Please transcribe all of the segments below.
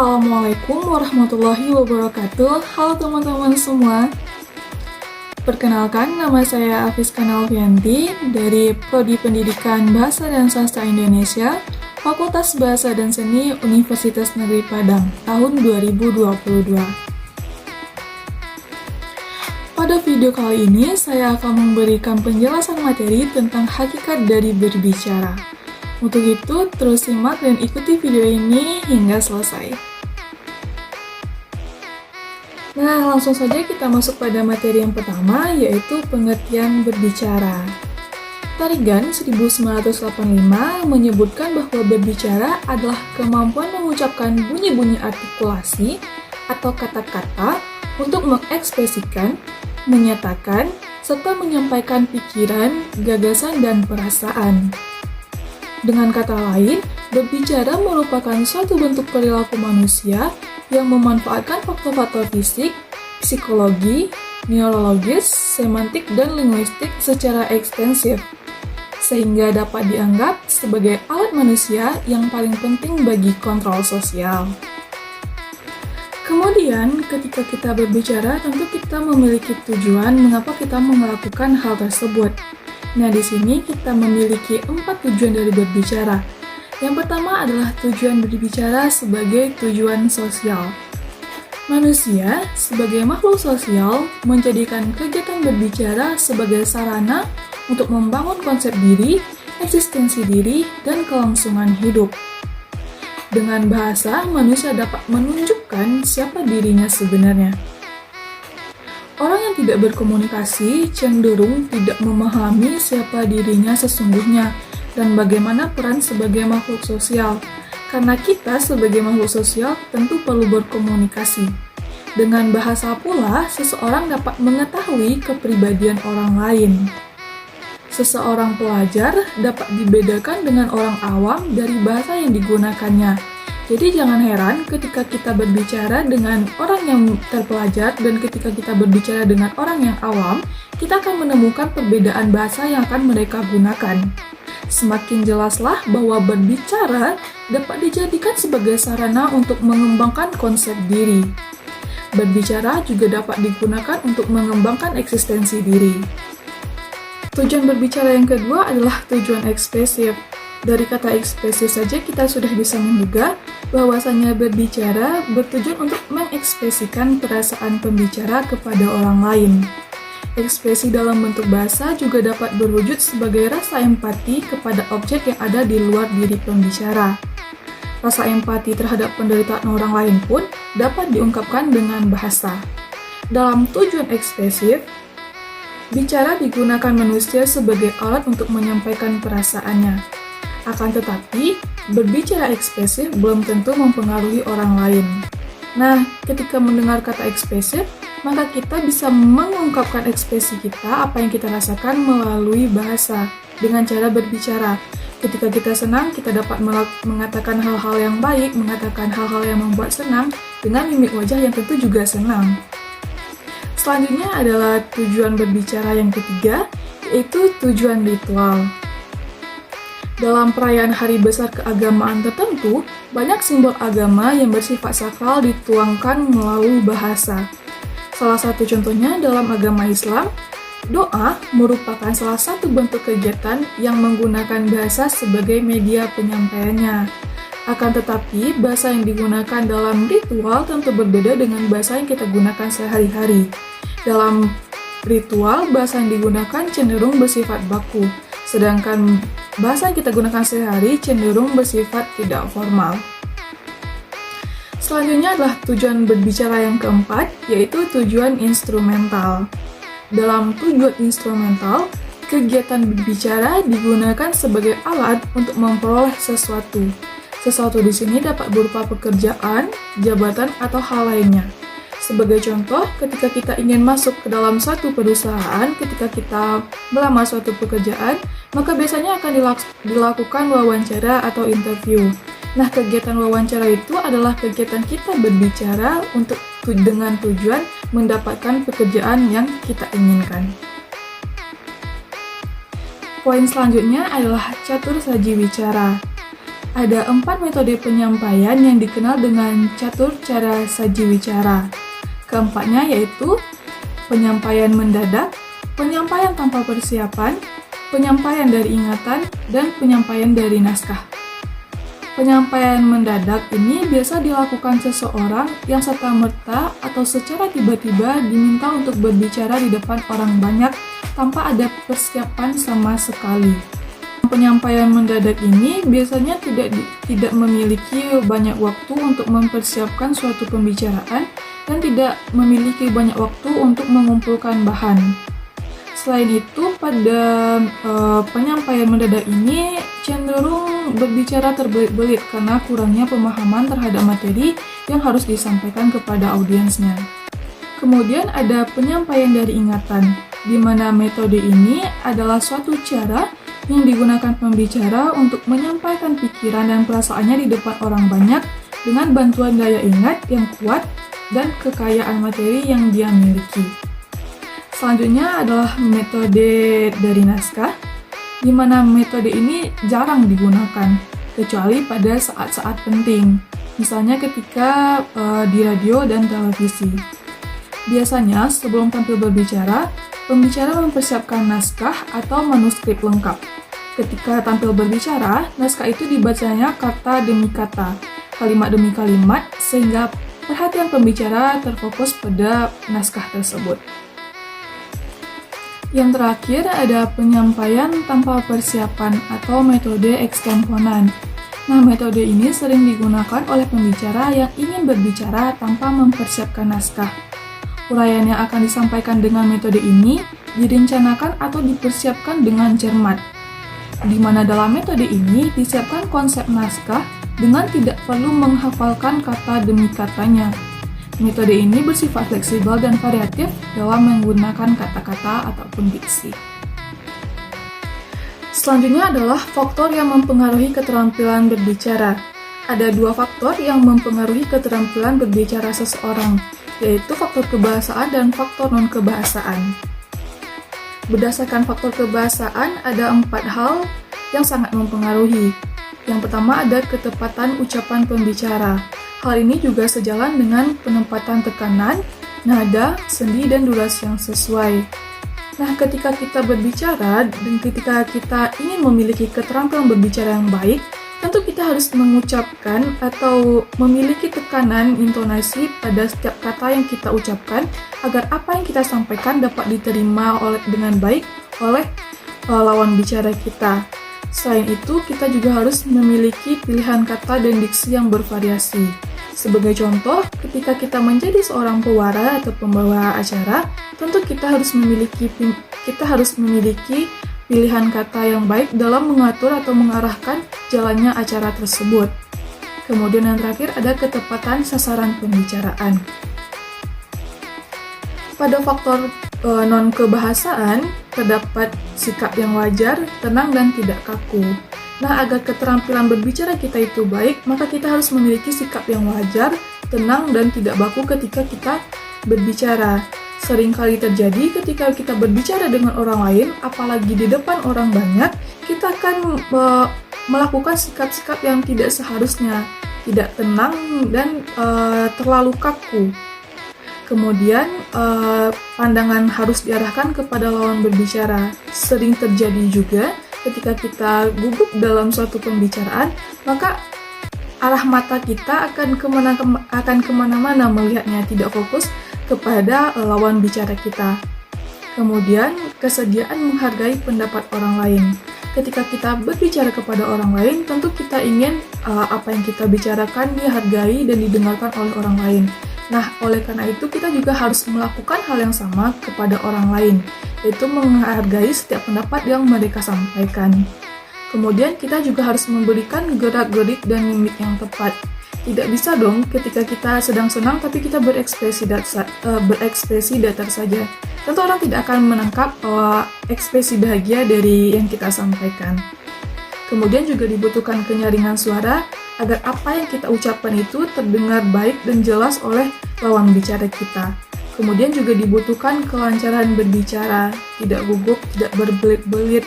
Assalamualaikum warahmatullahi wabarakatuh. Halo teman-teman semua. Perkenalkan, nama saya Afis Kanalvianti dari Prodi Pendidikan Bahasa dan Sastra Indonesia, Fakultas Bahasa dan Seni Universitas Negeri Padang, tahun 2022. Pada video kali ini, saya akan memberikan penjelasan materi tentang hakikat dari berbicara. Untuk itu, terus simak dan ikuti video ini hingga selesai. Nah, langsung saja kita masuk pada materi yang pertama, yaitu pengertian berbicara. Tarigan 1985 menyebutkan bahwa berbicara adalah kemampuan mengucapkan bunyi-bunyi artikulasi atau kata-kata untuk mengekspresikan, menyatakan, serta menyampaikan pikiran, gagasan, dan perasaan. Dengan kata lain, berbicara merupakan suatu bentuk perilaku manusia yang memanfaatkan faktor-faktor fisik, psikologi, neurologis, semantik, dan linguistik secara ekstensif, sehingga dapat dianggap sebagai alat manusia yang paling penting bagi kontrol sosial. Kemudian, ketika kita berbicara, tentu kita memiliki tujuan mengapa kita melakukan hal tersebut. Nah, di sini kita memiliki 4 tujuan dari berbicara. Yang pertama adalah tujuan berbicara sebagai tujuan sosial. Manusia, sebagai makhluk sosial, menjadikan kegiatan berbicara sebagai sarana untuk membangun konsep diri, eksistensi diri, dan kelangsungan hidup. Dengan bahasa, manusia dapat menunjukkan siapa dirinya sebenarnya. Orang yang tidak berkomunikasi cenderung tidak memahami siapa dirinya sesungguhnya dan bagaimana peran sebagai makhluk sosial. Karena kita sebagai makhluk sosial tentu perlu berkomunikasi. Dengan bahasa pula, seseorang dapat mengetahui kepribadian orang lain. Seseorang pelajar dapat dibedakan dengan orang awam dari bahasa yang digunakannya. Jadi jangan heran ketika kita berbicara dengan orang yang terpelajar dan ketika kita berbicara dengan orang yang awam, kita akan menemukan perbedaan bahasa yang akan mereka gunakan. Semakin jelaslah bahwa berbicara dapat dijadikan sebagai sarana untuk mengembangkan konsep diri. Berbicara juga dapat digunakan untuk mengembangkan eksistensi diri. Tujuan berbicara yang kedua adalah tujuan ekspresif. Dari kata ekspresif saja kita sudah bisa menduga bahwasanya berbicara bertujuan untuk mengekspresikan perasaan pembicara kepada orang lain. Ekspresi dalam bentuk bahasa juga dapat berwujud sebagai rasa empati kepada objek yang ada di luar diri pembicara. Rasa empati terhadap penderitaan orang lain pun dapat diungkapkan dengan bahasa. Dalam tujuan ekspresif, bicara digunakan manusia sebagai alat untuk menyampaikan perasaannya. Akan tetapi, berbicara ekspresif belum tentu mempengaruhi orang lain. Nah, ketika mendengar kata ekspresif, maka kita bisa mengungkapkan ekspresi kita, apa yang kita rasakan melalui bahasa, dengan cara berbicara. Ketika kita senang, kita dapat mengatakan hal-hal yang baik, mengatakan hal-hal yang membuat senang, dengan mimik wajah yang tentu juga senang. Selanjutnya adalah tujuan berbicara yang ketiga, yaitu tujuan ritual. Dalam perayaan hari besar keagamaan tertentu, banyak simbol agama yang bersifat sakral dituangkan melalui bahasa. Salah satu contohnya dalam agama Islam, doa merupakan salah satu bentuk kegiatan yang menggunakan bahasa sebagai media penyampaiannya. Akan tetapi, bahasa yang digunakan dalam ritual tentu berbeda dengan bahasa yang kita gunakan sehari-hari. Dalam ritual, bahasa yang digunakan cenderung bersifat baku, sedangkan bahasa yang kita gunakan sehari cenderung bersifat tidak formal. Selanjutnya adalah tujuan berbicara yang keempat, yaitu tujuan instrumental. Dalam tujuan instrumental, kegiatan berbicara digunakan sebagai alat untuk memperoleh sesuatu. Sesuatu di sini dapat berupa pekerjaan, jabatan, atau hal lainnya. Sebagai contoh, ketika kita ingin masuk ke dalam suatu perusahaan, ketika kita melamar suatu pekerjaan, maka biasanya akan dilakukan wawancara atau interview. Nah, kegiatan wawancara itu adalah kegiatan kita berbicara dengan tujuan mendapatkan pekerjaan yang kita inginkan. Poin selanjutnya adalah catur saji wicara. Ada 4 metode penyampaian yang dikenal dengan catur cara saji wicara. Keempatnya yaitu penyampaian mendadak, penyampaian tanpa persiapan, penyampaian dari ingatan, dan penyampaian dari naskah. Penyampaian mendadak ini biasa dilakukan seseorang yang serta-merta atau secara tiba-tiba diminta untuk berbicara di depan orang banyak tanpa ada persiapan sama sekali. Penyampaian mendadak ini biasanya tidak memiliki banyak waktu untuk mempersiapkan suatu pembicaraan dan tidak memiliki banyak waktu untuk mengumpulkan bahan. Selain itu, pada penyampaian mendadak ini cenderung berbicara terbelit-belit karena kurangnya pemahaman terhadap materi yang harus disampaikan kepada audiensnya. Kemudian ada penyampaian dari ingatan, di mana metode ini adalah suatu cara yang digunakan pembicara untuk menyampaikan pikiran dan perasaannya di depan orang banyak dengan bantuan daya ingat yang kuat dan kekayaan materi yang dia miliki. Selanjutnya adalah metode dari naskah, di mana metode ini jarang digunakan, kecuali pada saat-saat penting, misalnya ketika di radio dan televisi. Biasanya sebelum tampil berbicara, pembicara mempersiapkan naskah atau manuskrip lengkap. Ketika tampil berbicara, naskah itu dibacanya kata demi kata, kalimat demi kalimat, sehingga perhatian pembicara terfokus pada naskah tersebut. Yang terakhir ada penyampaian tanpa persiapan atau metode ekstemponan. Nah, metode ini sering digunakan oleh pembicara yang ingin berbicara tanpa mempersiapkan naskah. Uraian yang akan disampaikan dengan metode ini direncanakan atau dipersiapkan dengan cermat, di mana dalam metode ini disiapkan konsep naskah dengan tidak perlu menghafalkan kata demi katanya. Metode ini bersifat fleksibel dan variatif dalam menggunakan kata-kata ataupun diksi. Selanjutnya adalah faktor yang mempengaruhi keterampilan berbicara. Ada 2 faktor yang mempengaruhi keterampilan berbicara seseorang, yaitu faktor kebahasaan dan faktor non-kebahasaan. Berdasarkan faktor kebahasaan, ada 4 hal yang sangat mempengaruhi. Yang pertama ada ketepatan ucapan pembicara. Hal ini juga sejalan dengan penempatan tekanan, nada, sendi, dan durasi yang sesuai. Nah, ketika kita berbicara dan ketika kita ingin memiliki keterampilan berbicara yang baik, tentu kita harus mengucapkan atau memiliki tekanan intonasi pada setiap kata yang kita ucapkan agar apa yang kita sampaikan dapat diterima dengan baik oleh lawan bicara kita. Selain itu, kita juga harus memiliki pilihan kata dan diksi yang bervariasi. Sebagai contoh, ketika kita menjadi seorang pewara atau pembawa acara, tentu kita harus memiliki pilihan kata yang baik dalam mengatur atau mengarahkan jalannya acara tersebut. Kemudian yang terakhir ada ketepatan sasaran pembicaraan. Pada faktor non-kebahasaan, terdapat sikap yang wajar, tenang, dan tidak kaku. Nah, agar keterampilan berbicara kita itu baik, maka kita harus memiliki sikap yang wajar, tenang, dan tidak baku ketika kita berbicara. Seringkali terjadi ketika kita berbicara dengan orang lain, apalagi di depan orang banyak, kita akan melakukan sikap-sikap yang tidak seharusnya, tidak tenang, dan terlalu kaku. Kemudian, pandangan harus diarahkan kepada lawan berbicara. Sering terjadi juga ketika kita gugup dalam suatu pembicaraan, maka arah mata kita akan kemana-mana melihatnya, tidak fokus kepada lawan bicara kita. Kemudian, kesediaan menghargai pendapat orang lain. Ketika kita berbicara kepada orang lain, tentu kita ingin apa yang kita bicarakan dihargai dan didengarkan oleh orang lain. Nah, oleh karena itu kita juga harus melakukan hal yang sama kepada orang lain, yaitu menghargai setiap pendapat yang mereka sampaikan. Kemudian kita juga harus memberikan gerak-gerik dan mimik yang tepat. Tidak bisa dong ketika kita sedang senang tapi kita berekspresi datar saja. Tentu orang tidak akan menangkap ekspresi bahagia dari yang kita sampaikan. Kemudian juga dibutuhkan kenyaringan suara agar apa yang kita ucapkan itu terdengar baik dan jelas oleh lawan bicara kita. Kemudian juga dibutuhkan kelancaran berbicara, tidak gugup, tidak berbelit-belit,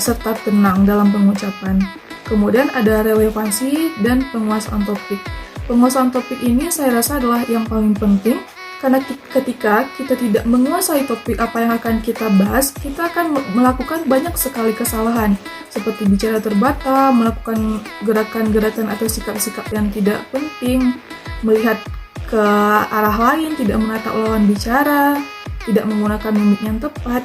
serta tenang dalam pengucapan. Kemudian ada relevansi dan penguasaan topik. Penguasaan topik ini saya rasa adalah yang paling penting, karena ketika kita tidak menguasai topik apa yang akan kita bahas, kita akan melakukan banyak sekali kesalahan, seperti bicara terbata, melakukan gerakan-gerakan atau sikap-sikap yang tidak penting, melihat ke arah lain, tidak menatap lawan bicara, tidak menggunakan mimik yang tepat.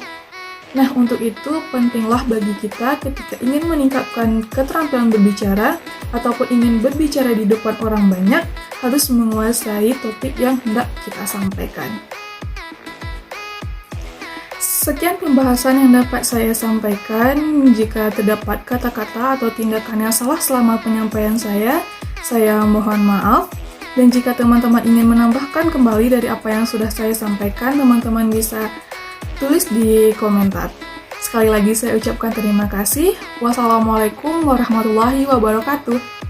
Nah, untuk itu pentinglah bagi kita ketika ingin meningkatkan keterampilan berbicara ataupun ingin berbicara di depan orang banyak, harus menguasai topik yang hendak kita sampaikan. Sekian pembahasan yang dapat saya sampaikan. Jika terdapat kata-kata atau tindakan yang salah selama penyampaian saya mohon maaf. Dan jika teman-teman ingin menambahkan kembali dari apa yang sudah saya sampaikan, teman-teman bisa tulis di komentar. Sekali lagi saya ucapkan terima kasih. Wassalamualaikum warahmatullahi wabarakatuh.